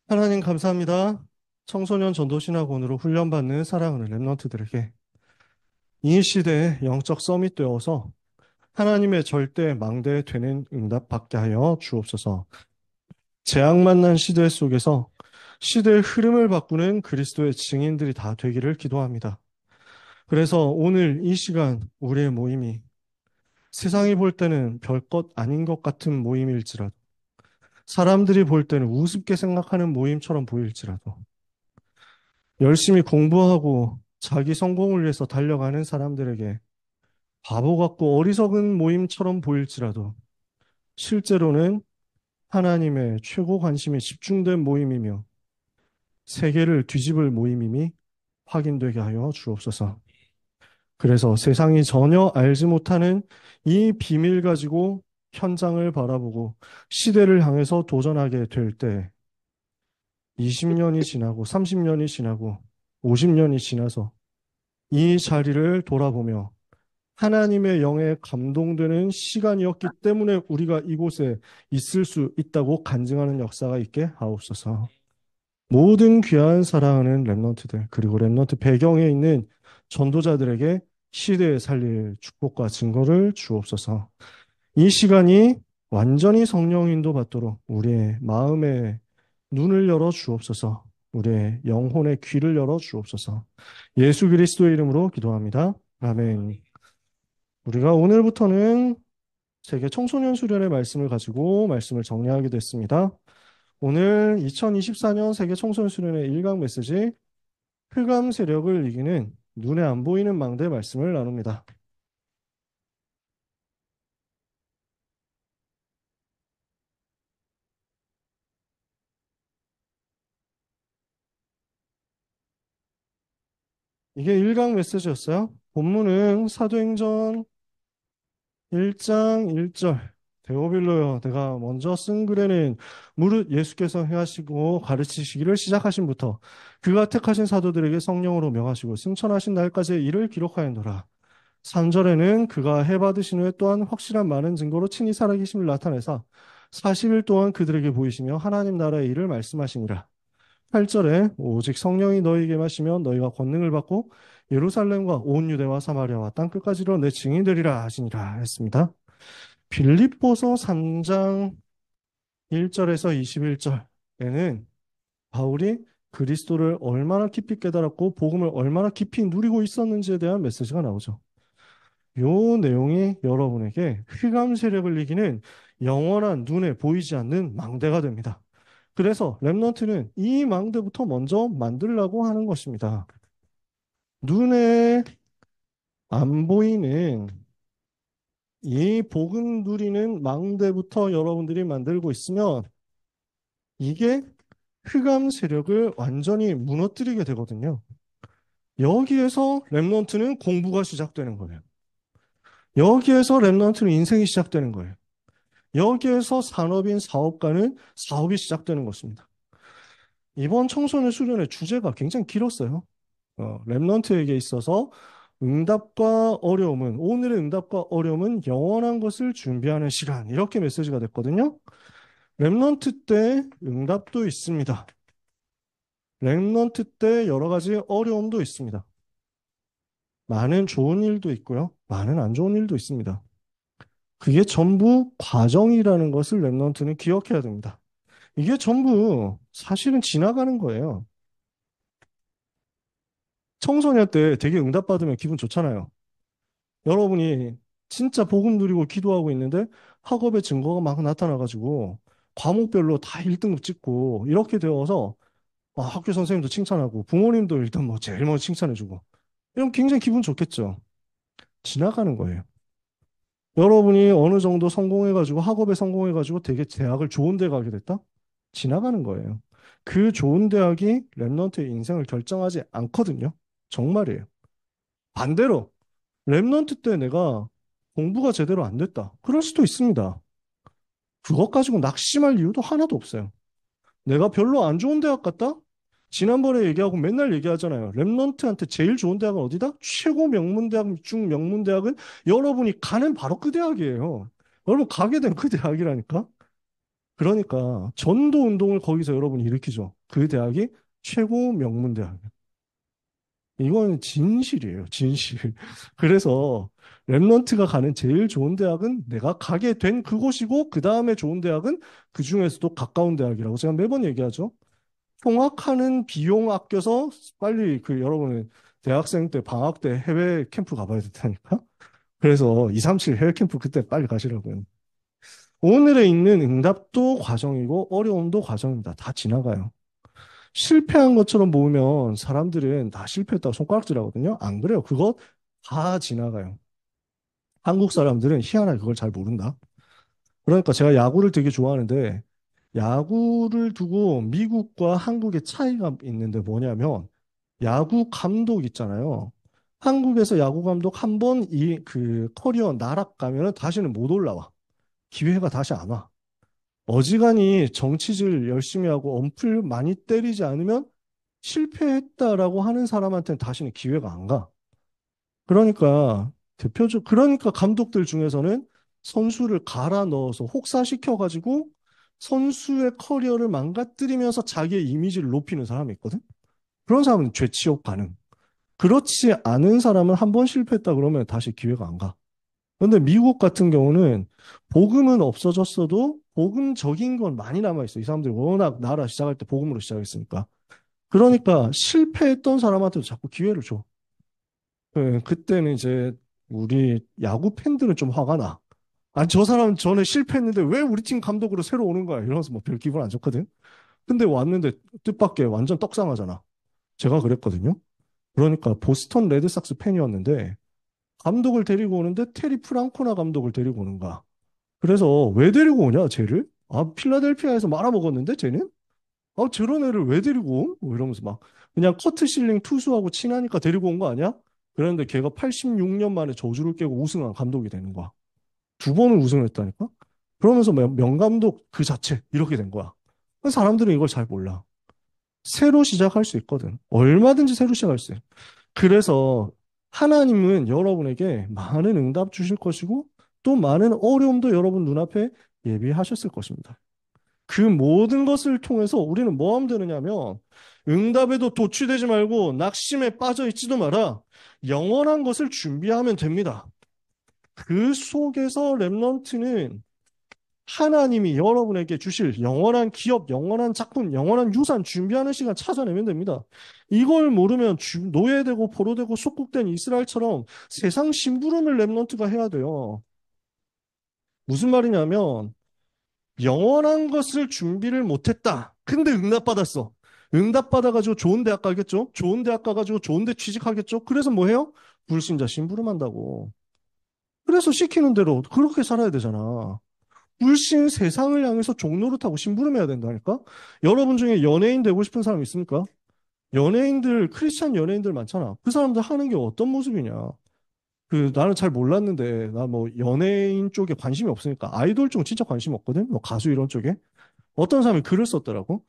하나님 감사합니다. 청소년 전도신학원으로 훈련받는 사랑하는 랩런트들에게 이 시대의 영적 서밋 되어서 하나님의 절대 망대 되는 응답 받게 하여 주옵소서. 재앙 만난 시대 속에서 시대의 흐름을 바꾸는 그리스도의 증인들이 다 되기를 기도합니다. 그래서 오늘 이 시간 우리의 모임이 세상이 볼 때는 별것 아닌 것 같은 모임일지라도 사람들이 볼 때는 우습게 생각하는 모임처럼 보일지라도 열심히 공부하고 자기 성공을 위해서 달려가는 사람들에게 바보 같고 어리석은 모임처럼 보일지라도 실제로는 하나님의 최고 관심이 집중된 모임이며 세계를 뒤집을 모임임이 확인되게 하여 주옵소서. 그래서 세상이 전혀 알지 못하는 이 비밀 가지고 현장을 바라보고 시대를 향해서 도전하게 될 때 20년이 지나고 30년이 지나고 50년이 지나서 이 자리를 돌아보며 하나님의 영에 감동되는 시간이었기 때문에 우리가 이곳에 있을 수 있다고 간증하는 역사가 있게 하옵소서. 모든 귀한 사랑하는 랩런트들 그리고 랩런트 배경에 있는 전도자들에게 시대에 살릴 축복과 증거를 주옵소서. 이 시간이 완전히 성령 인도 받도록 우리의 마음의 눈을 열어 주옵소서. 우리의 영혼의 귀를 열어 주옵소서. 예수 그리스도의 이름으로 기도합니다. 아멘. 우리가 오늘부터는 세계 청소년 수련의 말씀을 가지고 말씀을 정리하게 됐습니다. 오늘 2024년 세계 청소년 수련의 1강 메시지 흑암 세력을 이기는 눈에 안 보이는 망대 말씀을 나눕니다. 이게 1강 메시지였어요. 본문은 사도행전 1장 1절. 데오빌로여, 내가 먼저 쓴 글에는 무릇 예수께서 행하시고 가르치시기를 시작하신부터 그가 택하신 사도들에게 성령으로 명하시고 승천하신 날까지의 일을 기록하였노라. 3절에는 그가 해받으신 후에 또한 확실한 많은 증거로 친히 살아계심을 나타내사 40일 동안 그들에게 보이시며 하나님 나라의 일을 말씀하시니라. 8절에 오직 성령이 너희에게 마시면 너희가 권능을 받고 예루살렘과 온 유대와 사마리아와 땅끝까지로 내 증인이 되리라 하시니라 했습니다. 빌립보서 3장 1절에서 21절에는 바울이 그리스도를 얼마나 깊이 깨달았고 복음을 얼마나 깊이 누리고 있었는지에 대한 메시지가 나오죠. 요 내용이 여러분에게 흑암 세력을 이기는 영원한 눈에 보이지 않는 망대가 됩니다. 그래서 랩넌트는 이 망대부터 먼저 만들려고 하는 것입니다. 눈에 안 보이는 이 복음 누리는 망대부터 여러분들이 만들고 있으면 이게 흑암 세력을 완전히 무너뜨리게 되거든요. 여기에서 랩넌트는 공부가 시작되는 거예요. 여기에서 랩넌트는 인생이 시작되는 거예요. 여기에서 산업인 사업가는 사업이 시작되는 것입니다. 이번 청소년 수련의 주제가 굉장히 길었어요. 랩넌트에게 있어서 응답과 어려움은, 오늘의 응답과 어려움은 영원한 것을 준비하는 시간. 이렇게 메시지가 됐거든요. 랩넌트 때 응답도 있습니다. 랩넌트 때 여러 가지 어려움도 있습니다. 많은 좋은 일도 있고요. 많은 안 좋은 일도 있습니다. 그게 전부 과정이라는 것을 랩넌트는 기억해야 됩니다. 이게 전부 사실은 지나가는 거예요. 청소년 때 되게 응답받으면 기분 좋잖아요. 여러분이 진짜 복음 누리고 기도하고 있는데 학업의 증거가 막 나타나가지고 과목별로 다 1등급 찍고 이렇게 되어서 학교 선생님도 칭찬하고 부모님도 일단 뭐 제일 먼저 칭찬해주고 이러면 굉장히 기분 좋겠죠. 지나가는 거예요. 여러분이 어느 정도 성공해가지고 학업에 성공해가지고 되게 대학을 좋은 데 가게 됐다? 지나가는 거예요. 그 좋은 대학이 랩넌트의 인생을 결정하지 않거든요. 정말이에요. 반대로 랩넌트 때 내가 공부가 제대로 안 됐다. 그럴 수도 있습니다. 그것 가지고 낙심할 이유도 하나도 없어요. 내가 별로 안 좋은 대학 갔다? 지난번에 얘기하고 맨날 얘기하잖아요. 랩넌트한테 제일 좋은 대학은 어디다? 최고 명문대학 중 명문대학은 여러분이 가는 바로 그 대학이에요. 여러분 가게 된 그 대학이라니까. 그러니까 전도 운동을 거기서 여러분이 일으키죠. 그 대학이 최고 명문 대학이에요. 이건 진실이에요, 진실. 그래서 랩런트가 가는 제일 좋은 대학은 내가 가게 된 그곳이고, 그 다음에 좋은 대학은 그 중에서도 가까운 대학이라고 제가 매번 얘기하죠. 통학하는 비용 아껴서 빨리 그 여러분은 대학생 때 방학 때 해외 캠프 가봐야 된다니까. 그래서 237 해외 캠프 그때 빨리 가시라고요. 오늘에 있는 응답도 과정이고 어려움도 과정입니다. 다 지나가요. 실패한 것처럼 보면 사람들은 다 실패했다고 손가락질 하거든요. 안 그래요. 그거 다 지나가요. 한국 사람들은 희한하게 그걸 잘 모른다. 그러니까 제가 야구를 되게 좋아하는데, 야구를 두고 미국과 한국의 차이가 있는데 뭐냐면, 야구 감독 있잖아요. 한국에서 야구 감독 한 번 이 그 커리어 나락가면 다시는 못 올라와. 기회가 다시 안 와. 어지간히 정치질 열심히 하고 엄플 많이 때리지 않으면 실패했다라고 하는 사람한테는 다시는 기회가 안 가. 그러니까 감독들 중에서는 선수를 갈아 넣어서 혹사시켜가지고 선수의 커리어를 망가뜨리면서 자기의 이미지를 높이는 사람이 있거든. 그런 사람은 죄치욕 가능. 그렇지 않은 사람은 한 번 실패했다 그러면 다시 기회가 안 가. 그런데 미국 같은 경우는 복음은 없어졌어도 복음적인 건 많이 남아있어. 이 사람들이 워낙 나라 시작할 때 복음으로 시작했으니까. 그러니까 실패했던 사람한테도 자꾸 기회를 줘. 예, 그때는 이제 우리 야구 팬들은 좀 화가 나. 아니, 저 사람 전에 실패했는데 왜 우리 팀 감독으로 새로 오는 거야? 이러면서 뭐 별 기분 안 좋거든. 근데 왔는데 뜻밖의 완전 떡상하잖아. 제가 그랬거든요. 그러니까 보스턴 레드삭스 팬이었는데 감독을 데리고 오는데 테리 프랑코나 감독을 데리고 오는 거야. 그래서 왜 데리고 오냐, 쟤를? 아, 필라델피아에서 말아먹었는데, 쟤는? 아, 저런 애를 왜 데리고 온? 뭐 이러면서 막, 그냥 커트 실링 투수하고 친하니까 데리고 온 거 아니야? 그런데 걔가 86년 만에 저주를 깨고 우승한 감독이 되는 거야. 두 번을 우승을 했다니까? 그러면서 명감독 그 자체, 이렇게 된 거야. 사람들은 이걸 잘 몰라. 새로 시작할 수 있거든. 얼마든지 새로 시작할 수 있어. 그래서 하나님은 여러분에게 많은 응답 주실 것이고, 또 많은 어려움도 여러분 눈앞에 예비하셨을 것입니다. 그 모든 것을 통해서 우리는 뭐 하면 되느냐면 응답에도 도취되지 말고 낙심에 빠져 있지도 마라. 영원한 것을 준비하면 됩니다. 그 속에서 렘넌트는 하나님이 여러분에게 주실 영원한 기업, 영원한 작품, 영원한 유산 준비하는 시간 찾아내면 됩니다. 이걸 모르면 노예되고 포로되고 속국된 이스라엘처럼 세상 심부름을 렘넌트가 해야 돼요. 무슨 말이냐면 영원한 것을 준비를 못했다. 근데 응답받았어. 응답받아가지고 좋은 대학 가겠죠? 좋은 대학 가가지고 좋은 데 취직하겠죠? 그래서 뭐 해요? 불신자 심부름한다고. 그래서 시키는 대로 그렇게 살아야 되잖아. 불신 세상을 향해서 종노릇하고 심부름해야 된다니까? 여러분 중에 연예인 되고 싶은 사람 있습니까? 연예인들, 크리스찬 연예인들 많잖아. 그 사람들 하는 게 어떤 모습이냐? 나는 잘 몰랐는데, 나 뭐 연예인 쪽에 관심이 없으니까 아이돌 쪽은 진짜 관심 없거든? 뭐 가수 이런 쪽에. 어떤 사람이 글을 썼더라고.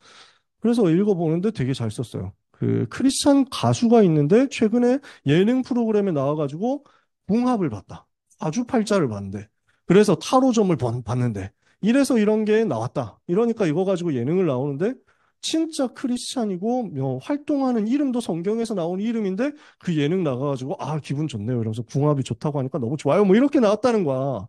그래서 읽어보는데 되게 잘 썼어요. 그 크리스찬 가수가 있는데 최근에 예능 프로그램에 나와가지고 궁합을 봤다. 사주팔자를 봤는데. 그래서 타로점을 봤는데. 이래서 이런 게 나왔다. 이러니까 이거 가지고 예능을 나오는데 진짜 크리스찬이고 활동하는 이름도 성경에서 나온 이름인데 그 예능 나가가지고 아 기분 좋네요. 이러면서 궁합이 좋다고 하니까 너무 좋아요. 뭐 이렇게 나왔다는 거야.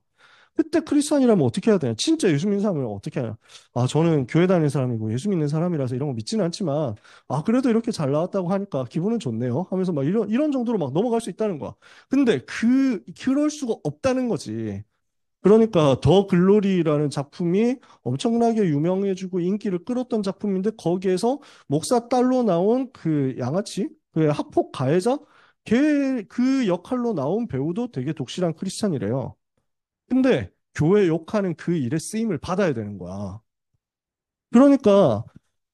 그때 크리스찬이라면 어떻게 해야 되냐? 진짜 예수 믿는 사람을 어떻게 하냐? 아, 저는 교회 다니는 사람이고 예수 믿는 사람이라서 이런 거 믿지는 않지만, 아, 그래도 이렇게 잘 나왔다고 하니까 기분은 좋네요. 하면서 막 이런 정도로 막 넘어갈 수 있다는 거야. 근데 그럴 수가 없다는 거지. 그러니까 더 글로리라는 작품이 엄청나게 유명해지고 인기를 끌었던 작품인데 거기에서 목사 딸로 나온 그 양아치, 그 학폭 가해자, 걔 그 역할로 나온 배우도 되게 독실한 크리스찬이래요. 근데 교회 욕하는 그 일에 쓰임을 받아야 되는 거야. 그러니까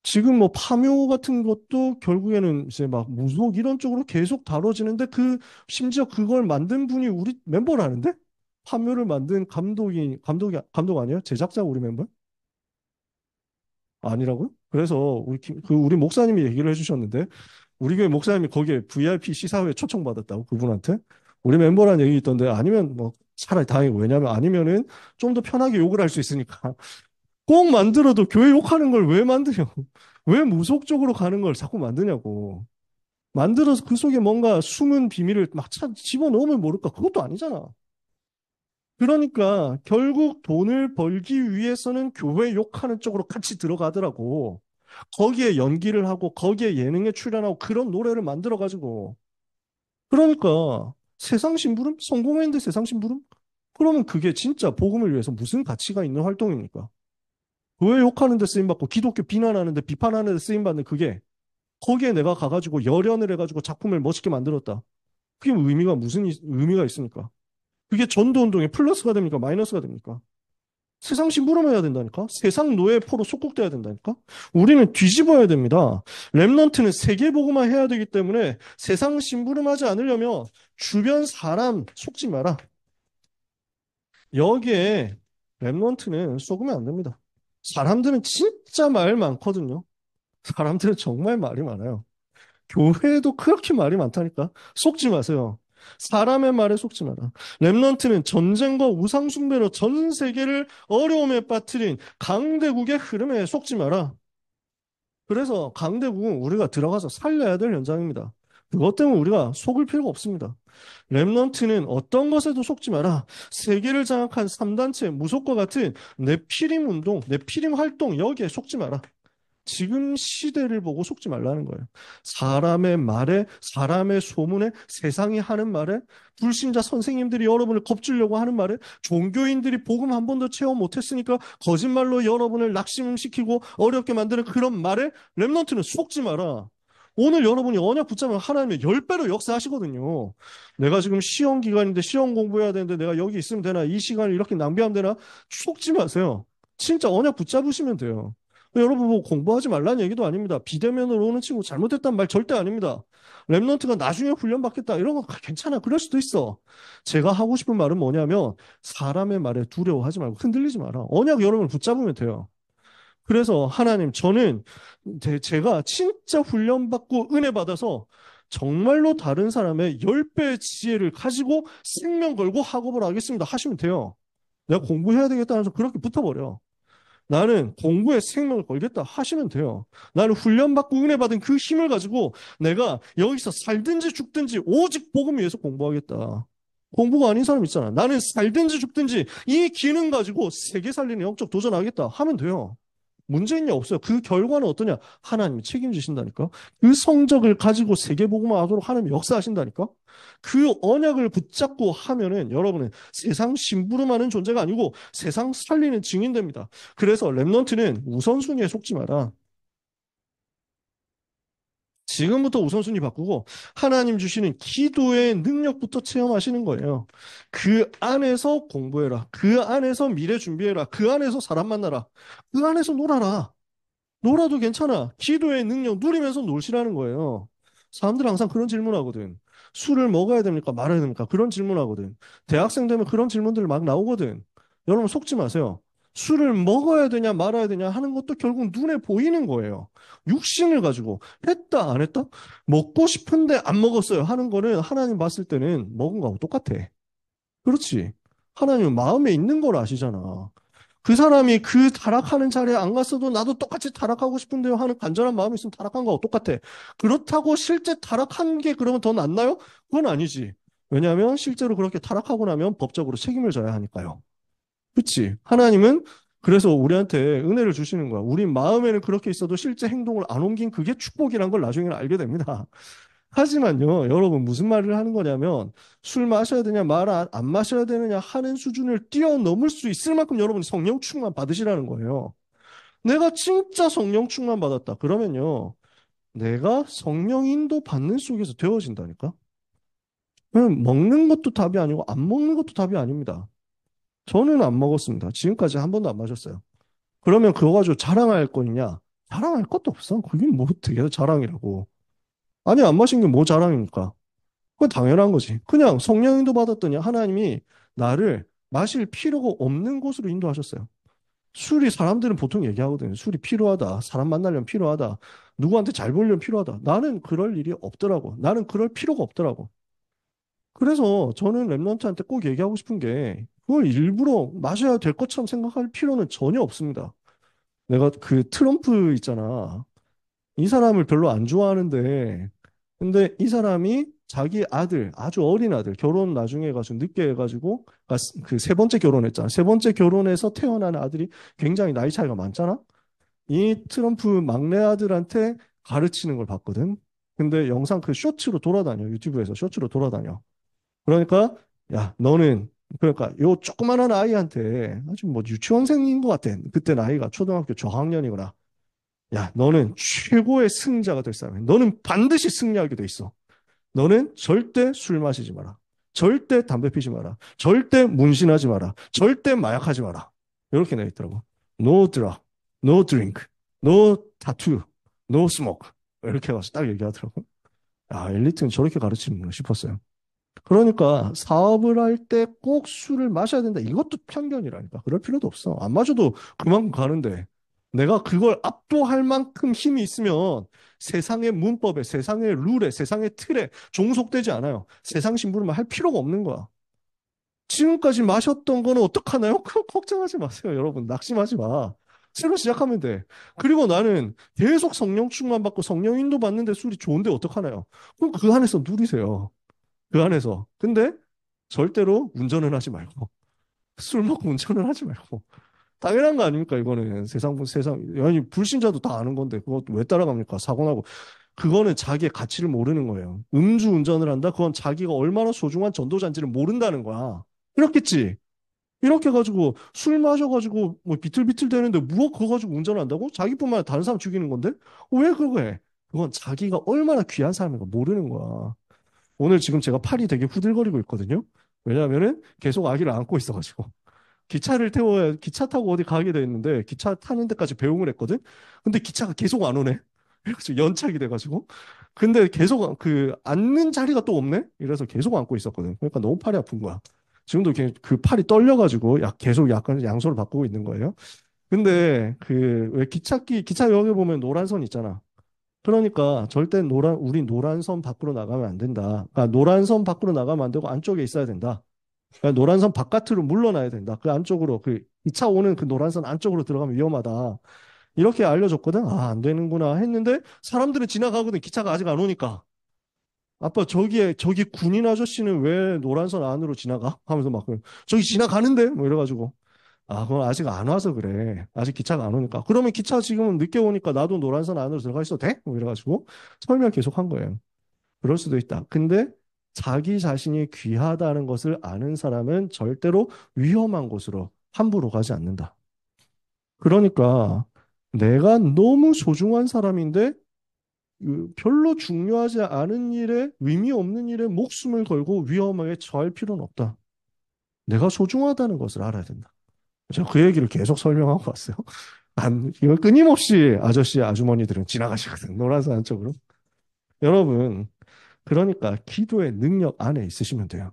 지금 뭐 파묘 같은 것도 결국에는 이제 막 무속 이런 쪽으로 계속 다뤄지는데 심지어 그걸 만든 분이 우리 멤버라는데? 파묘를 만든 감독 아니에요? 제작자 우리 멤버? 아니라고요? 그래서 우리 목사님이 얘기를 해주셨는데 우리 교회 목사님이 거기에 VIP 시사회 초청받았다고 그분한테 우리 멤버라는 얘기 있던데 아니면 뭐 차라리 다행이고 왜냐면 아니면은 좀 더 편하게 욕을 할 수 있으니까 꼭 만들어도 교회 욕하는 걸 왜 만드냐고. 왜 무속적으로 가는 걸 자꾸 만드냐고. 만들어서 그 속에 뭔가 숨은 비밀을 막 집어넣으면 모를까? 그것도 아니잖아. 그러니까 결국 돈을 벌기 위해서는 교회 욕하는 쪽으로 같이 들어가더라고. 거기에 연기를 하고 거기에 예능에 출연하고 그런 노래를 만들어가지고. 그러니까 세상 심부름? 성공했는데 세상 심부름? 그러면 그게 진짜 복음을 위해서 무슨 가치가 있는 활동입니까? 교회 욕하는 데 쓰임받고 기독교 비난하는 데 비판하는 데 쓰임받는 그게 거기에 내가 가가지고 열연을 해가지고 작품을 멋있게 만들었다. 그게 의미가 무슨 의미가 있습니까? 그게 전도 운동에 플러스가 됩니까? 마이너스가 됩니까? 세상 심부름해야 된다니까? 세상 노예 포로 속국돼야 된다니까? 우리는 뒤집어야 됩니다. 랩넌트는 세계보고만 해야 되기 때문에 세상 심부름하지 않으려면 주변 사람 속지 마라. 여기에 랩넌트는 속으면 안 됩니다. 사람들은 진짜 말 많거든요. 사람들은 정말 말이 많아요. 교회에도 그렇게 말이 많다니까. 속지 마세요. 사람의 말에 속지 마라. 랩넌트는 전쟁과 우상숭배로 전 세계를 어려움에 빠뜨린 강대국의 흐름에 속지 마라. 그래서 강대국은 우리가 들어가서 살려야 될 현장입니다. 그것 때문에 우리가 속을 필요가 없습니다. 랩넌트는 어떤 것에도 속지 마라. 세계를 장악한 3단체, 무속과 같은 네피림 운동, 네피림 활동 여기에 속지 마라. 지금 시대를 보고 속지 말라는 거예요. 사람의 말에, 사람의 소문에, 세상이 하는 말에, 불신자 선생님들이 여러분을 겁주려고 하는 말에, 종교인들이 복음 한 번도 체험 못했으니까 거짓말로 여러분을 낙심시키고 어렵게 만드는 그런 말에 랩넌트는 속지 마라. 오늘 여러분이 언약 붙잡으면 하나님의 10배로 역사하시거든요. 내가 지금 시험 기간인데 시험 공부해야 되는데 내가 여기 있으면 되나? 이 시간을 이렇게 낭비하면 되나? 속지 마세요. 진짜 언약 붙잡으시면 돼요. 여러분 뭐 공부하지 말라는 얘기도 아닙니다. 비대면으로 오는 친구 잘못했단 말 절대 아닙니다. 랩넌트가 나중에 훈련받겠다 이런 거 괜찮아. 그럴 수도 있어. 제가 하고 싶은 말은 뭐냐면 사람의 말에 두려워하지 말고 흔들리지 마라. 언약 여러분을 붙잡으면 돼요. 그래서 하나님 저는 제가 진짜 훈련받고 은혜 받아서 정말로 다른 사람의 10배의 지혜를 가지고 생명 걸고 학업을 하겠습니다. 하시면 돼요. 내가 공부해야 되겠다는 해서 그렇게 붙어버려. 나는 공부에 생명을 걸겠다 하시면 돼요. 나는 훈련받고 은혜 받은 그 힘을 가지고 내가 여기서 살든지 죽든지 오직 복음 위해서 공부하겠다. 공부가 아닌 사람 있잖아. 나는 살든지 죽든지 이 기능 가지고 세계 살리는 영적 도전하겠다 하면 돼요. 문제 있냐 없어요. 그 결과는 어떠냐? 하나님이 책임지신다니까. 그 성적을 가지고 세계복음화 하도록 하나님이 역사하신다니까. 그 언약을 붙잡고 하면은 여러분은 세상 심부름하는 존재가 아니고 세상 살리는 증인됩니다. 그래서 랩넌트는 우선순위에 속지 마라. 지금부터 우선순위 바꾸고 하나님 주시는 기도의 능력부터 체험하시는 거예요. 그 안에서 공부해라. 그 안에서 미래 준비해라. 그 안에서 사람 만나라. 그 안에서 놀아라. 놀아도 괜찮아. 기도의 능력 누리면서 놀시라는 거예요. 사람들 항상 그런 질문하거든. 술을 먹어야 됩니까? 말아야 됩니까? 그런 질문하거든. 대학생 되면 그런 질문들 막 나오거든. 여러분 속지 마세요. 술을 먹어야 되냐 말아야 되냐 하는 것도 결국 눈에 보이는 거예요. 육신을 가지고 했다 안 했다? 먹고 싶은데 안 먹었어요 하는 거는 하나님 봤을 때는 먹은 거하고 똑같아. 그렇지. 하나님은 마음에 있는 걸 아시잖아. 그 사람이 그 타락하는 자리에 안 갔어도 나도 똑같이 타락하고 싶은데요 하는 간절한 마음이 있으면 타락한 거하고 똑같아. 그렇다고 실제 타락한 게 그러면 더 낫나요? 그건 아니지. 왜냐하면 실제로 그렇게 타락하고 나면 법적으로 책임을 져야 하니까요. 그렇지. 하나님은 그래서 우리한테 은혜를 주시는 거야. 우리 마음에는 그렇게 있어도 실제 행동을 안 옮긴 그게 축복이란 걸 나중에 알게 됩니다. 하지만요, 여러분 무슨 말을 하는 거냐면 술 마셔야 되냐 말 안 마셔야 되느냐 하는 수준을 뛰어넘을 수 있을 만큼 여러분이 성령 충만 받으시라는 거예요. 내가 진짜 성령 충만 받았다. 그러면요, 내가 성령 인도 받는 속에서 되어진다니까. 먹는 것도 답이 아니고 안 먹는 것도 답이 아닙니다. 저는 안 먹었습니다. 지금까지 한 번도 안 마셨어요. 그러면 그거 가지고 자랑할 거냐? 자랑할 것도 없어. 그게 뭐 되게 자랑이라고. 아니 안 마신 게 뭐 자랑입니까? 그건 당연한 거지. 그냥 성령 인도 받았더니 하나님이 나를 마실 필요가 없는 곳으로 인도하셨어요. 술이 사람들은 보통 얘기하거든요. 술이 필요하다. 사람 만나려면 필요하다. 누구한테 잘 보이려면 필요하다. 나는 그럴 일이 없더라고. 나는 그럴 필요가 없더라고. 그래서 저는 랩런트한테 꼭 얘기하고 싶은 게 그걸 일부러 마셔야 될 것처럼 생각할 필요는 전혀 없습니다. 내가 그 트럼프 있잖아. 이 사람을 별로 안 좋아하는데, 근데 이 사람이 자기 아들, 아주 어린 아들, 결혼 나중에 해가지고 늦게 해가지고, 그 세 번째 결혼했잖아. 세 번째 결혼해서 태어난 아들이 굉장히 나이 차이가 많잖아. 이 트럼프 막내 아들한테 가르치는 걸 봤거든. 근데 영상 그 쇼츠로 돌아다녀. 유튜브에서 쇼츠로 돌아다녀. 그러니까, 야, 너는, 그러니까 요 조그만한 아이한테 아주 뭐 유치원생인 것 같아. 그때 나이가 초등학교 저학년이구나. 야, 너는 최고의 승자가 될 사람이야. 너는 반드시 승리하게 돼 있어. 너는 절대 술 마시지 마라. 절대 담배 피지 마라. 절대 문신하지 마라. 절대 마약하지 마라. 이렇게 내 있더라고. No drug, no drink, no tattoo, no smoke. 이렇게 해서 딱 얘기하더라고. 아, 엘리트는 저렇게 가르치는구나 싶었어요. 그러니까 사업을 할 때 꼭 술을 마셔야 된다. 이것도 편견이라니까. 그럴 필요도 없어. 안 마셔도 그만큼 가는데 내가 그걸 압도할 만큼 힘이 있으면 세상의 문법에, 세상의 룰에, 세상의 틀에 종속되지 않아요. 세상 심부름을 할 필요가 없는 거야. 지금까지 마셨던 거는 어떡하나요? 그거 걱정하지 마세요, 여러분. 낙심하지 마. 새로 시작하면 돼. 그리고 나는 계속 성령 충만 받고 성령 인도 받는데 술이 좋은데 어떡하나요? 그럼 그 안에서 누리세요. 그 안에서. 근데 절대로 운전은 하지 말고 술 먹고 운전을 하지 말고 당연한 거 아닙니까? 이거는 세상 아니 불신자도 다 아는 건데 그거 왜 따라갑니까? 사고 나고 그거는 자기의 가치를 모르는 거예요. 음주 운전을 한다? 그건 자기가 얼마나 소중한 전도자인지를 모른다는 거야. 그렇겠지? 이렇게 가지고 술 마셔가지고 뭐 비틀비틀 되는데 무엇 그거 가지고 운전을 한다고? 자기뿐만 아니라 다른 사람 죽이는 건데? 왜 그거 해? 그건 자기가 얼마나 귀한 사람인가 모르는 거야. 오늘 지금 제가 팔이 되게 후들거리고 있거든요. 왜냐하면은 계속 아기를 안고 있어가지고. 기차 타고 어디 가게 돼 있는데, 기차 타는 데까지 배웅을 했거든? 근데 기차가 계속 안 오네? 그래가지고 연착이 돼가지고. 근데 계속 앉는 자리가 또 없네? 이래서 계속 안고 있었거든. 그러니까 너무 팔이 아픈 거야. 지금도 그 팔이 떨려가지고 계속 약간 양소를 바꾸고 있는 거예요. 근데 왜 기차역에 보면 노란 선 있잖아. 그러니까 절대 우리 노란 선 밖으로 나가면 안 된다. 그러니까 노란 선 밖으로 나가면 안 되고 안쪽에 있어야 된다. 그러니까 노란 선 바깥으로 물러나야 된다. 그 안쪽으로, 2차 오는 그 노란 선 안쪽으로 들어가면 위험하다. 이렇게 알려줬거든. 아, 안 되는구나 했는데 사람들은 지나가거든. 기차가 아직 안 오니까. 아빠, 저기 군인 아저씨는 왜 노란 선 안으로 지나가? 하면서 막, 저기 지나가는데? 뭐 이래가지고. 아, 그건 아직 안 와서 그래. 아직 기차가 안 오니까. 그러면 기차 지금 늦게 오니까 나도 노란선 안으로 들어가 있어도 돼? 뭐 이래가지고 설명 계속 한 거예요. 그럴 수도 있다. 근데 자기 자신이 귀하다는 것을 아는 사람은 절대로 위험한 곳으로 함부로 가지 않는다. 그러니까 내가 너무 소중한 사람인데 별로 중요하지 않은 일에 의미 없는 일에 목숨을 걸고 위험하게 처할 필요는 없다. 내가 소중하다는 것을 알아야 된다. 제가 그 얘기를 계속 설명하고 왔어요. 이거 끊임없이 아저씨, 아주머니들은 지나가시거든. 노란색 안쪽으로. 여러분, 그러니까 기도의 능력 안에 있으시면 돼요.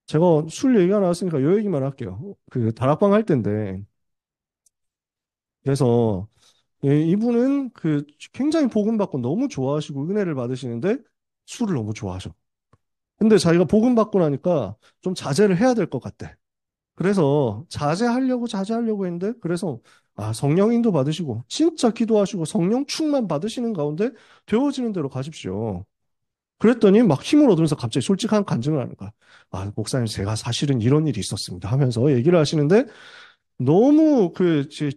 제가 술 얘기가 나왔으니까 요 얘기만 할게요. 다락방 할 때인데, 그래서 이분은 굉장히 복음받고 너무 좋아하시고 은혜를 받으시는데 술을 너무 좋아하셔. 근데 자기가 복음받고 나니까 좀 자제를 해야 될 것 같대. 그래서 자제하려고 했는데, 그래서, 성령인도 받으시고, 진짜 기도하시고, 성령 충만 받으시는 가운데 되어지는 대로 가십시오. 그랬더니 막 힘을 얻으면서 갑자기 솔직한 간증을 하는 거야. 아, 목사님, 제가 사실은 이런 일이 있었습니다. 하면서 얘기를 하시는데, 너무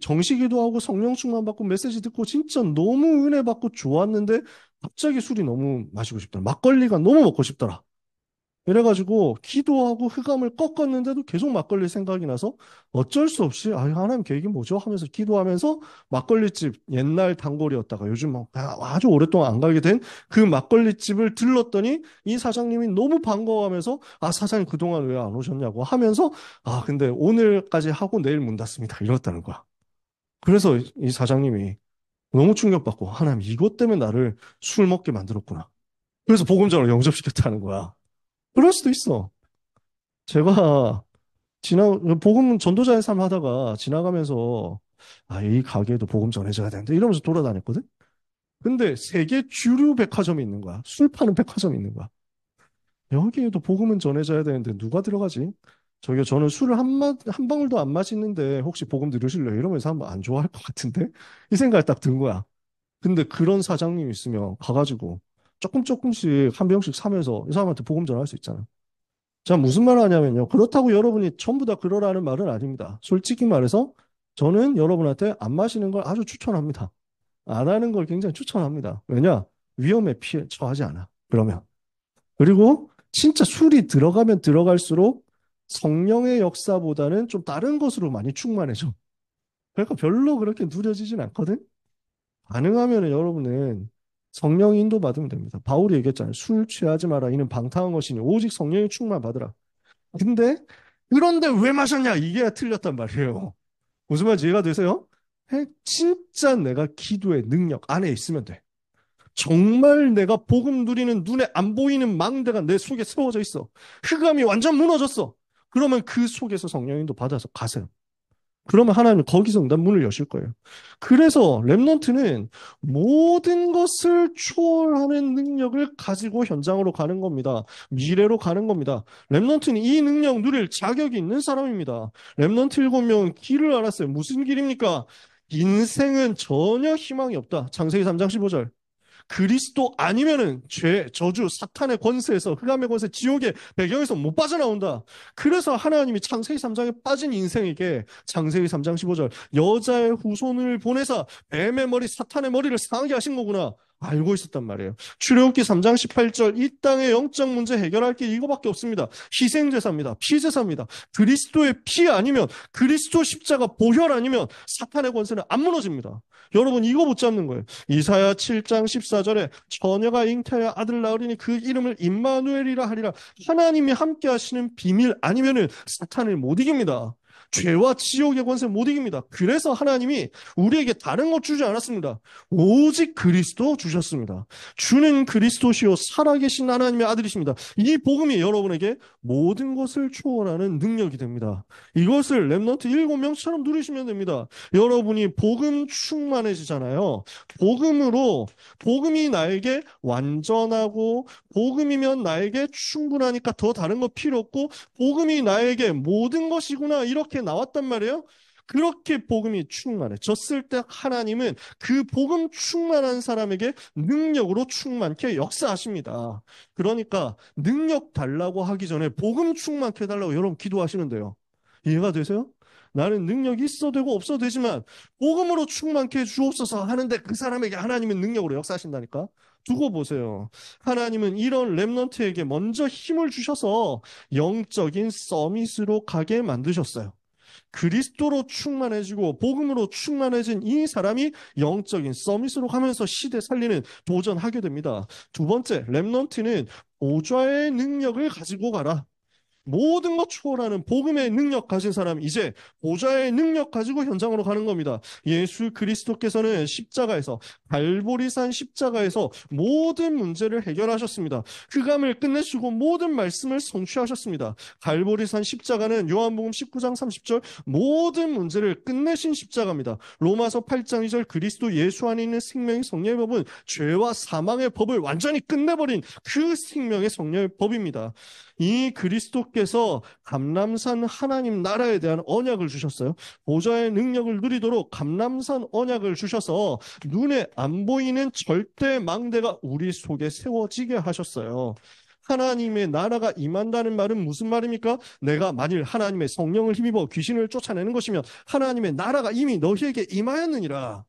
정시기도 하고 성령 충만 받고 메시지 듣고 진짜 너무 은혜 받고 좋았는데, 갑자기 술이 너무 마시고 싶더라. 막걸리가 너무 먹고 싶더라. 이래가지고 기도하고 흑암을 꺾었는데도 계속 막걸리 생각이 나서 어쩔 수 없이 하나님 계획이 뭐죠? 하면서 기도하면서 막걸리집 옛날 단골이었다가 요즘 아주 오랫동안 안 가게 된 그 막걸리집을 들렀더니 이 사장님이 너무 반가워하면서 사장님 그동안 왜 안 오셨냐고 하면서 근데 오늘까지 하고 내일 문 닫습니다. 이랬다는 거야. 그래서 이 사장님이 너무 충격받고 하나님 이것 때문에 나를 술 먹게 만들었구나. 그래서 복음자로 영접시켰다는 거야. 그럴 수도 있어. 제가 복음 전도자의 삶 하다가 지나가면서 이 가게에도 복음 전해줘야 되는데 이러면서 돌아다녔거든. 근데 세계 주류 백화점이 있는 거야. 술 파는 백화점이 있는 거야. 여기에도 복음은 전해져야 되는데 누가 들어가지? 저기요, 저는 술을 한 방울도 안 마시는데 혹시 복음 들으실래요? 이러면서 한번 안 좋아할 것 같은데? 이 생각이 딱 든 거야. 근데 그런 사장님이 있으면 가가지고 조금씩 한 병씩 사면서 이 사람한테 복음 전할 수 있잖아. 자, 무슨 말 하냐면요. 그렇다고 여러분이 전부 다 그러라는 말은 아닙니다. 솔직히 말해서 저는 여러분한테 안 마시는 걸 아주 추천합니다. 안 하는 걸 굉장히 추천합니다. 왜냐? 위험에 처하지 않아. 그러면. 그리고 진짜 술이 들어가면 들어갈수록 성령의 역사보다는 좀 다른 것으로 많이 충만해져. 그러니까 별로 그렇게 누려지진 않거든? 가능하면 여러분은 성령 인도 받으면 됩니다. 바울이 얘기했잖아요. 술 취하지 마라. 이는 방탕한 것이니 오직 성령의 충만 받으라. 근데 그런데 왜 마셨냐? 이게 틀렸단 말이에요. 무슨 말인지 이해가 되세요? 진짜 내가 기도의 능력 안에 있으면 돼. 정말 내가 복음 누리는 눈에 안 보이는 망대가 내 속에 세워져 있어. 흑암이 완전 무너졌어. 그러면 그 속에서 성령님도 받아서 가세요. 그러면 하나님은 거기서 응답 문을 여실 거예요. 그래서 랩넌트는 모든 것을 초월하는 능력을 가지고 현장으로 가는 겁니다. 미래로 가는 겁니다. 랩넌트는 이 능력 누릴 자격이 있는 사람입니다. 랩넌트 7명은 길을 알았어요. 무슨 길입니까? 인생은 전혀 희망이 없다. 창세기 3장 15절. 그리스도 아니면은 죄, 저주, 사탄의 권세에서 흑암의 권세, 지옥의 배경에서 못 빠져나온다. 그래서 하나님이 창세기 3장에 빠진 인생에게 창세기 3장 15절 여자의 후손을 보내사 뱀의 머리, 사탄의 머리를 상하게 하신 거구나. 알고 있었단 말이에요. 출애굽기 3장 18절 이 땅의 영적 문제 해결할 게 이거밖에 없습니다. 희생제사입니다. 피제사입니다. 그리스도의 피 아니면 그리스도 십자가 보혈 아니면 사탄의 권세는 안 무너집니다. 여러분 이거 못 잡는 거예요. 이사야 7장 14절에 처녀가 잉태하여 아들 낳으리니 그 이름을 임마누엘이라 하리라. 하나님이 함께 하시는 비밀 아니면은 사탄을 못 이깁니다. 죄와 지옥의 권세 못 이깁니다. 그래서 하나님이 우리에게 다른 것 주지 않았습니다. 오직 그리스도 주셨습니다. 주는 그리스도시요 살아계신 하나님의 아들이십니다. 이 복음이 여러분에게 모든 것을 초월하는 능력이 됩니다. 이것을 랩넌트 7명처럼 누리시면 됩니다. 여러분이 복음 충만해지잖아요. 복음이 나에게 완전하고 복음이면 나에게 충분하니까 더 다른 거 필요 없고 복음이 나에게 모든 것이구나 이렇게 나왔단 말이에요. 그렇게 복음이 충만해졌을 때 하나님은 그 복음 충만한 사람에게 능력으로 충만케 역사하십니다. 그러니까 능력 달라고 하기 전에 복음 충만케 해달라고 여러분 기도하시면 돼요. 이해가 되세요? 나는 능력이 있어 되고 없어 되지만 복음으로 충만케 해 주옵소서 하는데 그 사람에게 하나님은 능력으로 역사하신다니까. 두고 보세요. 하나님은 이런 랩넌트에게 먼저 힘을 주셔서 영적인 서밋으로 가게 만드셨어요. 그리스도로 충만해지고 복음으로 충만해진 이 사람이 영적인 서밋으로 가면서 시대 살리는 도전하게 됩니다. 두 번째, 랩넌트는 보좌의 능력을 가지고 가라. 모든 것 초월하는 복음의 능력 가진 사람 이제 보좌의 능력 가지고 현장으로 가는 겁니다. 예수 그리스도께서는 십자가에서 갈보리산 십자가에서 모든 문제를 해결하셨습니다. 흑암을 끝내시고 모든 말씀을 성취하셨습니다. 갈보리산 십자가는 요한복음 19장 30절 모든 문제를 끝내신 십자가입니다. 로마서 8장 2절 그리스도 예수 안에 있는 생명의 성령의 법은 죄와 사망의 법을 완전히 끝내버린 그 생명의 성령의 법입니다. 이 그리스도께서 감람산 하나님 나라에 대한 언약을 주셨어요. 보좌의 능력을 누리도록 감람산 언약을 주셔서 눈에 안 보이는 절대 망대가 우리 속에 세워지게 하셨어요. 하나님의 나라가 임한다는 말은 무슨 말입니까? 내가 만일 하나님의 성령을 힘입어 귀신을 쫓아내는 것이면 하나님의 나라가 이미 너희에게 임하였느니라.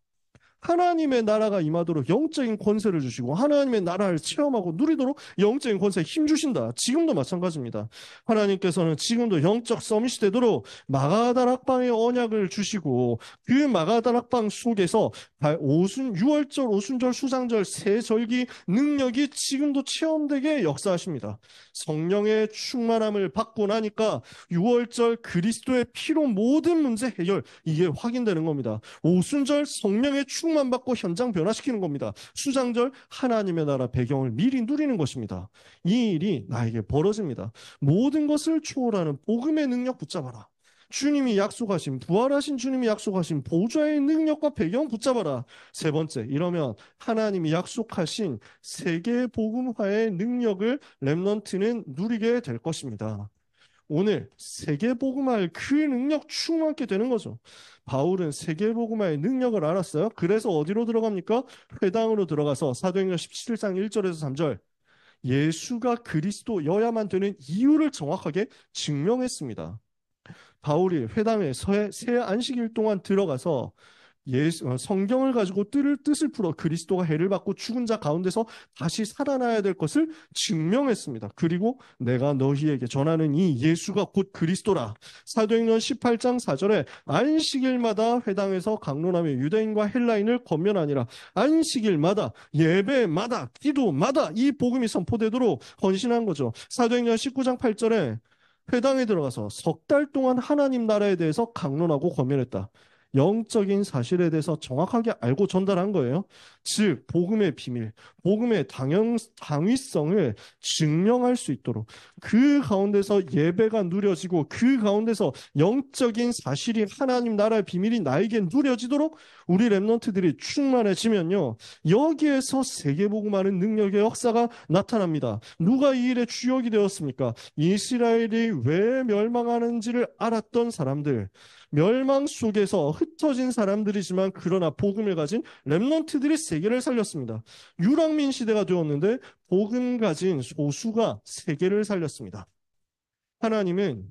하나님의 나라가 임하도록 영적인 권세를 주시고 하나님의 나라를 체험하고 누리도록 영적인 권세에 힘 주신다. 지금도 마찬가지입니다. 하나님께서는 지금도 영적 서밋이 되도록 마가다락방의 언약을 주시고 그 마가다락방 속에서 6월절, 오순절, 수장절, 새 절기 능력이 지금도 체험되게 역사하십니다. 성령의 충만함을 받고 나니까 6월절 그리스도의 피로 모든 문제 해결 이게 확인되는 겁니다. 오순절 성령의 충만 받고 현장 변화시키는 겁니다. 수장절 하나님의 나라 배경을 미리 누리는 것입니다. 이 일이 나에게 벌어집니다. 모든 것을 초월하는 복음의 능력 붙잡아라. 주님이 약속하신 부활하신 주님이 약속하신 보좌의 능력과 배경 붙잡아라. 세 번째, 이러면 하나님이 약속하신 세계 복음화의 능력을 렘넌트는 누리게 될 것입니다. 오늘 세계복음화의 그 능력 충만케 되는 거죠. 바울은 세계복음화의 능력을 알았어요. 그래서 어디로 들어갑니까? 회당으로 들어가서 사도행전 17장 1절에서 3절 예수가 그리스도여야만 되는 이유를 정확하게 증명했습니다. 바울이 회당에 새 안식일 동안 들어가서 성경을 가지고 뜻을 풀어 그리스도가 해를 받고 죽은 자 가운데서 다시 살아나야 될 것을 증명했습니다. 그리고 내가 너희에게 전하는 이 예수가 곧 그리스도라. 사도행전 18장 4절에 안식일마다 회당에서 강론하며 유대인과 헬라인을 권면하니라. 안식일마다 예배마다 기도마다 이 복음이 선포되도록 헌신한 거죠. 사도행전 19장 8절에 회당에 들어가서 석 달 동안 하나님 나라에 대해서 강론하고 권면했다. 영적인 사실에 대해서 정확하게 알고 전달한 거예요. 즉, 복음의 비밀, 복음의 당위성을 증명할 수 있도록 그 가운데서 예배가 누려지고 그 가운데서 영적인 사실이 하나님 나라의 비밀이 나에게 누려지도록 우리 랩런트들이 충만해지면요. 여기에서 세계복음하는 능력의 역사가 나타납니다. 누가 이 일의 주역이 되었습니까? 이스라엘이 왜 멸망하는지를 알았던 사람들, 멸망 속에서 흩어진 사람들이지만 그러나 복음을 가진 렘넌트들이 세계를 살렸습니다. 유랑민 시대가 되었는데 복음 가진 소수가 세계를 살렸습니다. 하나님은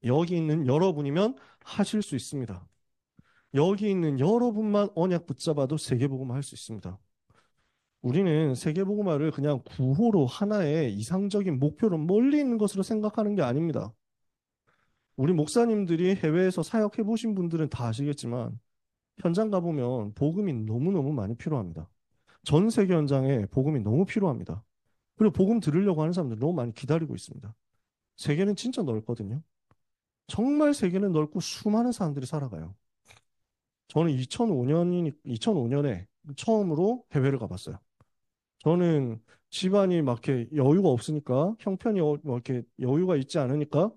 여기 있는 여러분이면 하실 수 있습니다. 여기 있는 여러분만 언약 붙잡아도 세계복음화 할 수 있습니다. 우리는 세계복음화를 그냥 구호로 하나의 이상적인 목표로 멀리 있는 것으로 생각하는 게 아닙니다. 우리 목사님들이 해외에서 사역해 보신 분들은 다 아시겠지만 현장 가보면 복음이 너무너무 많이 필요합니다. 전 세계 현장에 복음이 너무 필요합니다. 그리고 복음 들으려고 하는 사람들 너무 많이 기다리고 있습니다. 세계는 진짜 넓거든요. 정말 세계는 넓고 수많은 사람들이 살아가요. 저는 2005년에 처음으로 해외를 가봤어요. 저는 집안이 막 이렇게 여유가 없으니까 형편이 뭐 이렇게 여유가 있지 않으니까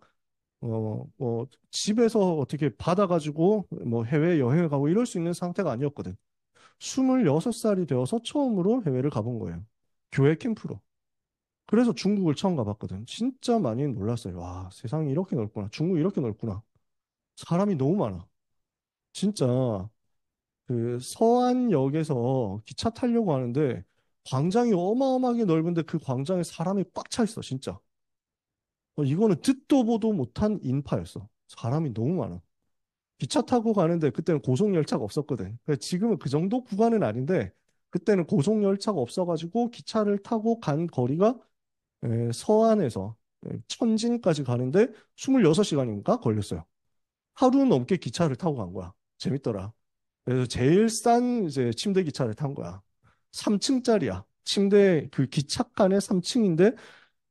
집에서 어떻게 받아가지고 뭐 해외 여행을 가고 이럴 수 있는 상태가 아니었거든. 26살이 되어서 처음으로 해외를 가본 거예요. 교회 캠프로. 그래서 중국을 처음 가봤거든. 진짜 많이 놀랐어요. 와, 세상이 이렇게 넓구나. 중국이 이렇게 넓구나. 사람이 너무 많아. 진짜 그 서안역에서 기차 타려고 하는데 광장이 어마어마하게 넓은데 그 광장에 사람이 꽉 차 있어, 진짜. 이거는 듣도 보도 못한 인파였어. 사람이 너무 많아. 기차 타고 가는데 그때는 고속열차가 없었거든. 지금은 그 정도 구간은 아닌데 그때는 고속열차가 없어가지고 기차를 타고 간 거리가 서안에서 천진까지 가는데 26시간인가 걸렸어요. 하루 넘게 기차를 타고 간 거야. 재밌더라. 그래서 제일 싼 이제 침대 기차를 탄 거야. 3층짜리야. 침대 그 기차칸에 3층인데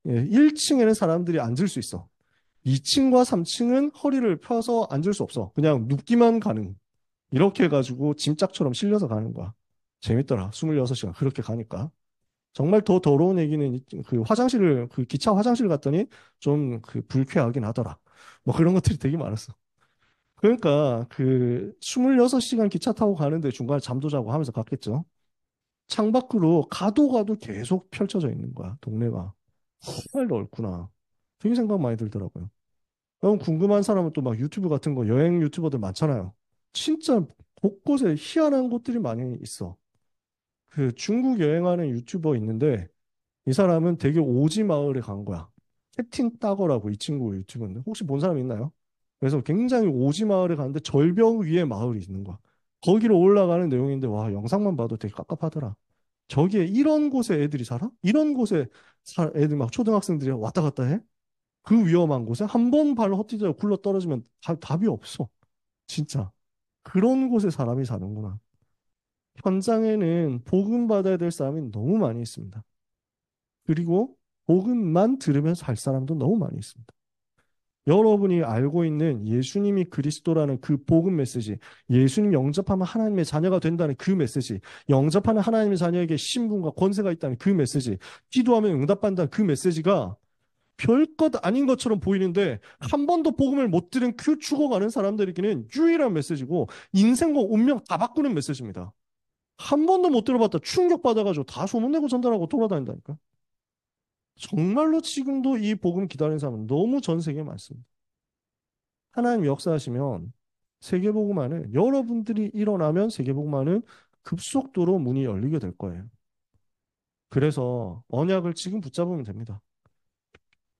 1층에는 사람들이 앉을 수 있어. 2층과 3층은 허리를 펴서 앉을 수 없어. 그냥 눕기만 가능. 이렇게 해가지고 짐짝처럼 실려서 가는 거야. 재밌더라. 26시간 그렇게 가니까. 정말 더 더러운 얘기는 그 기차 화장실 갔더니 좀 그 불쾌하긴 하더라. 뭐 그런 것들이 되게 많았어. 그러니까 그 26시간 기차 타고 가는데 중간에 잠도 자고 하면서 갔겠죠. 창밖으로 가도 계속 펼쳐져 있는 거야. 동네가. 정말 넓구나. 되게 생각 많이 들더라고요. 그럼 궁금한 사람은 또 막 유튜브 같은 거 여행 유튜버들 많잖아요. 진짜 곳곳에 희한한 곳들이 많이 있어. 그 중국 여행하는 유튜버 있는데 이 사람은 되게 오지 마을에 간 거야. 캡틴 따거라고 이 친구 유튜브인데 혹시 본 사람 있나요? 그래서 굉장히 오지 마을에 갔는데 절벽 위에 마을이 있는 거야. 거기로 올라가는 내용인데 와 영상만 봐도 되게 깝깝하더라. 저기에 이런 곳에 애들이 살아? 이런 곳에 애들 막 초등학생들이 왔다 갔다 해? 그 위험한 곳에 한 번 발 헛디뎌 굴러 떨어지면 답이 없어. 진짜. 그런 곳에 사람이 사는구나. 현장에는 복음 받아야 될 사람이 너무 많이 있습니다. 그리고 복음만 들으면서 살 사람도 너무 많이 있습니다. 여러분이 알고 있는 예수님이 그리스도라는 그 복음 메시지, 예수님 영접하면 하나님의 자녀가 된다는 그 메시지, 영접하는 하나님의 자녀에게 신분과 권세가 있다는 그 메시지, 기도하면 응답받는다는 그 메시지가 별것 아닌 것처럼 보이는데 한 번도 복음을 못 들은 그 죽어가는 사람들에게는 유일한 메시지고 인생과 운명 다 바꾸는 메시지입니다. 한 번도 못 들어봤다 충격받아가지고 다 소문내고 전달하고 돌아다닌다니까. 정말로 지금도 이 복음 기다리는 사람은 너무 전 세계에 많습니다. 하나님 역사하시면 세계복음화는 여러분들이 일어나면 세계복음화는 급속도로 문이 열리게 될 거예요. 그래서 언약을 지금 붙잡으면 됩니다.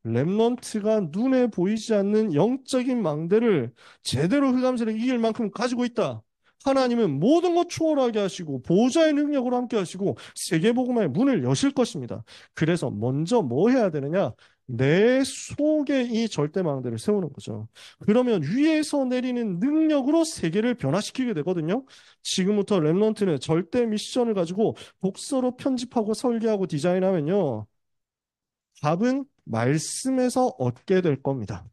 렘넌트가 눈에 보이지 않는 영적인 망대를 제대로 흑암세력 이길 만큼 가지고 있다. 하나님은 모든 것 초월하게 하시고 보호자의 능력으로 함께 하시고 세계복음화의 문을 여실 것입니다. 그래서 먼저 뭐 해야 되느냐? 내 속에 이 절대망대를 세우는 거죠. 그러면 위에서 내리는 능력으로 세계를 변화시키게 되거든요. 지금부터 렘넌트는 절대 미션을 가지고 독서로 편집하고 설계하고 디자인하면요. 답은 말씀에서 얻게 될 겁니다.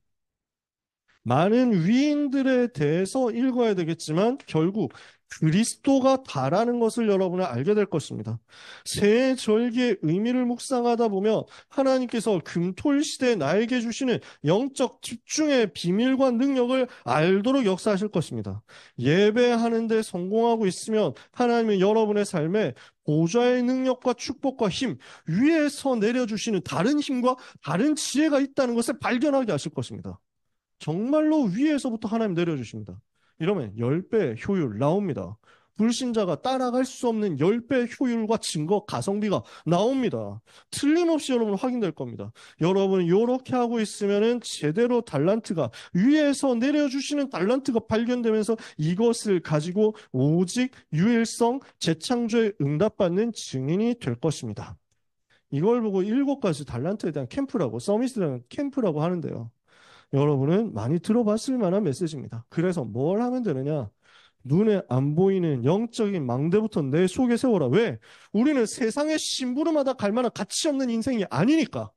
많은 위인들에 대해서 읽어야 되겠지만 결국 그리스도가 다라는 것을 여러분은 알게 될 것입니다. 새 절기의 의미를 묵상하다 보면 하나님께서 금토일 시대에 나에게 주시는 영적 집중의 비밀과 능력을 알도록 역사하실 것입니다. 예배하는 데 성공하고 있으면 하나님은 여러분의 삶에 보좌의 능력과 축복과 힘, 위에서 내려주시는 다른 힘과 다른 지혜가 있다는 것을 발견하게 하실 것입니다. 정말로 위에서부터 하나님 내려주십니다. 이러면 10배 효율 나옵니다. 불신자가 따라갈 수 없는 10배 효율과 증거, 가성비가 나옵니다. 틀림없이 여러분 확인될 겁니다. 여러분 이렇게 하고 있으면은 제대로 달란트가 위에서 내려주시는 달란트가 발견되면서 이것을 가지고 오직 유일성, 재창조에 응답받는 증인이 될 것입니다. 이걸 보고 7가지 달란트에 대한 캠프라고, 서밋이라는 캠프라고 하는데요. 여러분은 많이 들어봤을 만한 메시지입니다. 그래서 뭘 하면 되느냐? 눈에 안 보이는 영적인 망대부터 내 속에 세워라. 왜? 우리는 세상의 심부름하다 갈 만한 가치 없는 인생이 아니니까.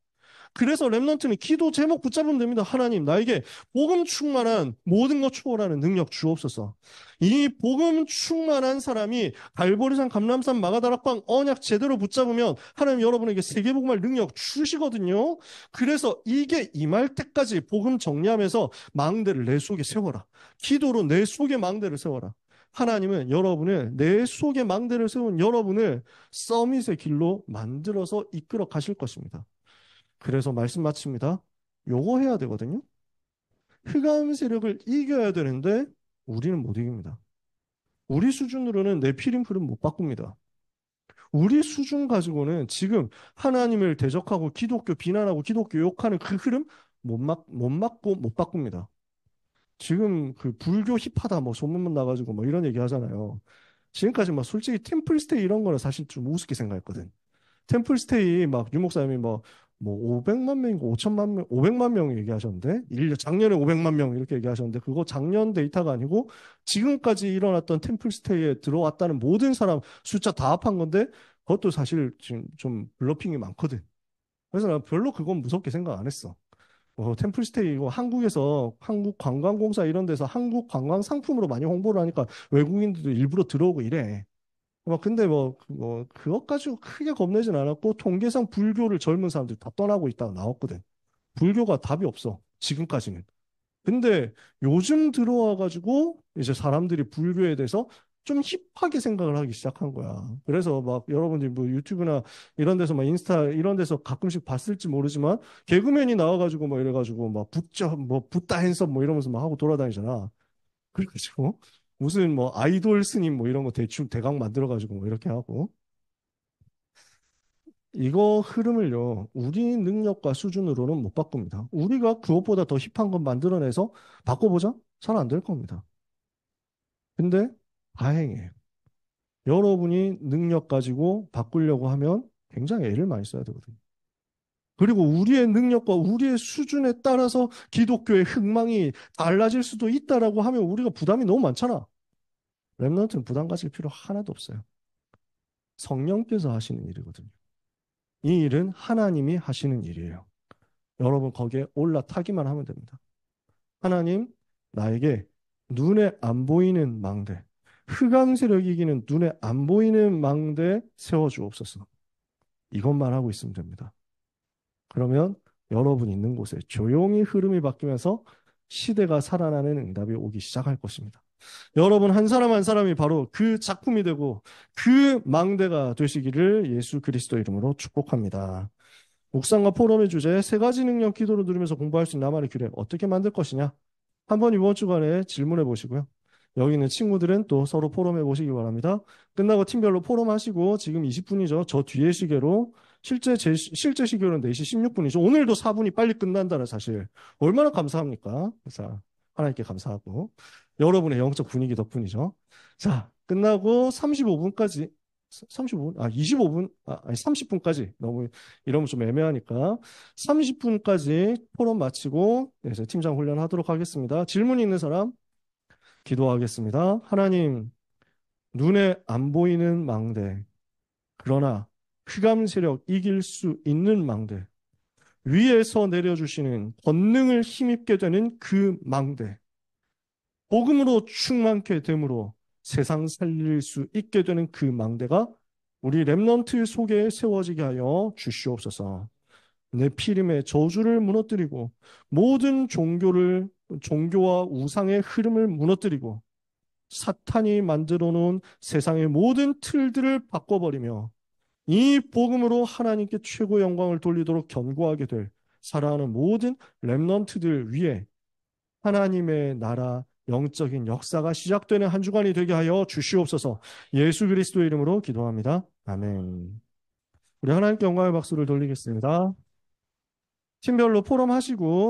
그래서 렘넌트는 기도 제목 붙잡으면 됩니다. 하나님, 나에게 복음 충만한 모든 것 초월하는 능력 주옵소서. 이 복음 충만한 사람이 갈보리산, 감람산, 마가다락방 언약 제대로 붙잡으면 하나님 여러분에게 세계복음할 능력 주시거든요. 그래서 이게 임할 때까지 복음 정리하면서 망대를 내 속에 세워라. 기도로 내 속에 망대를 세워라. 하나님은 여러분을, 내 속에 망대를 세운 여러분을 서밋의 길로 만들어서 이끌어 가실 것입니다. 그래서 말씀 마칩니다. 요거 해야 되거든요. 흑암 세력을 이겨야 되는데 우리는 못 이깁니다. 우리 수준으로는 내 피림풀은 못 바꿉니다. 우리 수준 가지고는 지금 하나님을 대적하고 기독교 비난하고 기독교 욕하는 그 흐름 못 막고 못 바꿉니다. 지금 그 불교 힙하다 뭐 소문만 나가지고 뭐 이런 얘기 하잖아요. 지금까지 막 솔직히 템플스테이 이런 거는 사실 좀 우습게 생각했거든. 템플스테이 막 유목사님이 뭐 500만 명인가 5천만 명, 500만 명 얘기하셨는데 작년에 500만 명 이렇게 얘기하셨는데 그거 작년 데이터가 아니고 지금까지 일어났던 템플스테이에 들어왔다는 모든 사람 숫자 다 합한 건데 그것도 사실 지금 좀 블러핑이 많거든. 그래서 난 별로 그건 무섭게 생각 안 했어. 템플스테이 이거 한국에서 한국관광공사 이런 데서 한국 관광 상품으로 많이 홍보를 하니까 외국인들도 일부러 들어오고 이래. 근데 그것 가지고 크게 겁내진 않았고, 통계상 불교를 젊은 사람들이 다 떠나고 있다고 나왔거든. 불교가 답이 없어. 지금까지는. 근데 요즘 들어와가지고, 이제 사람들이 불교에 대해서 좀 힙하게 생각을 하기 시작한 거야. 그래서 막 여러분들이 뭐 유튜브나 이런 데서 막 인스타 이런 데서 가끔씩 봤을지 모르지만, 개그맨이 나와가지고 뭐 이래가지고 막 붓다 핸섬 뭐 이러면서 막 하고 돌아다니잖아. 그래가지고 무슨 뭐 아이돌 스님 뭐 이런 거 대충 대강 만들어가지고 뭐 이렇게 하고 이거 흐름을요 우리 능력과 수준으로는 못 바꿉니다. 우리가 그것보다 더 힙한 건 만들어내서 바꿔보자? 잘 안 될 겁니다. 근데 다행이에요. 여러분이 능력 가지고 바꾸려고 하면 굉장히 애를 많이 써야 되거든요. 그리고 우리의 능력과 우리의 수준에 따라서 기독교의 흥망이 달라질 수도 있다라고 하면 우리가 부담이 너무 많잖아. 렘넌트는 부담 가질 필요 하나도 없어요. 성령께서 하시는 일이거든요. 이 일은 하나님이 하시는 일이에요. 여러분 거기에 올라타기만 하면 됩니다. 하나님, 나에게 눈에 안 보이는 망대, 흑암 세력이 이기는 눈에 안 보이는 망대 세워주옵소서. 이것만 하고 있으면 됩니다. 그러면 여러분 있는 곳에 조용히 흐름이 바뀌면서 시대가 살아나는 응답이 오기 시작할 것입니다. 여러분 한 사람 한 사람이 바로 그 작품이 되고 그 망대가 되시기를 예수 그리스도 이름으로 축복합니다. 묵상과 포럼의 주제 세 가지 능력 기도로 누리면서 공부할 수 있는 나만의 규례 어떻게 만들 것이냐? 한번 이번 주간에 질문해 보시고요. 여기 있는 친구들은 또 서로 포럼해 보시기 바랍니다. 끝나고 팀별로 포럼하시고 지금 20분이죠. 저 뒤에 시계로 실제 시계로는 4시 16분이죠. 오늘도 4분이 빨리 끝난다는 사실 얼마나 감사합니까? 그래서 하나님께 감사하고 여러분의 영적 분위기 덕분이죠. 자, 끝나고 35분까지 35분? 25분? 아니 30분까지 너무 이러면 좀 애매하니까 30분까지 포럼 마치고 이제 팀장 훈련하도록 하겠습니다. 질문 있는 사람 기도하겠습니다. 하나님, 눈에 안 보이는 망대, 그러나 흑암 세력 이길 수 있는 망대, 위에서 내려주시는 권능을 힘입게 되는 그 망대, 복음으로 충만케 됨으로 세상 살릴 수 있게 되는 그 망대가 우리 렘넌트 속에 세워지게 하여 주시옵소서. 네피림의 저주를 무너뜨리고 모든 종교와 우상의 흐름을 무너뜨리고 사탄이 만들어 놓은 세상의 모든 틀들을 바꿔버리며 이 복음으로 하나님께 최고 영광을 돌리도록 견고하게 될 사랑하는 모든 렘넌트들 위에 하나님의 나라 영적인 역사가 시작되는 한 주간이 되게 하여 주시옵소서. 예수 그리스도의 이름으로 기도합니다. 아멘. 우리 하나님께 영광의 박수를 돌리겠습니다. 팀별로 포럼하시고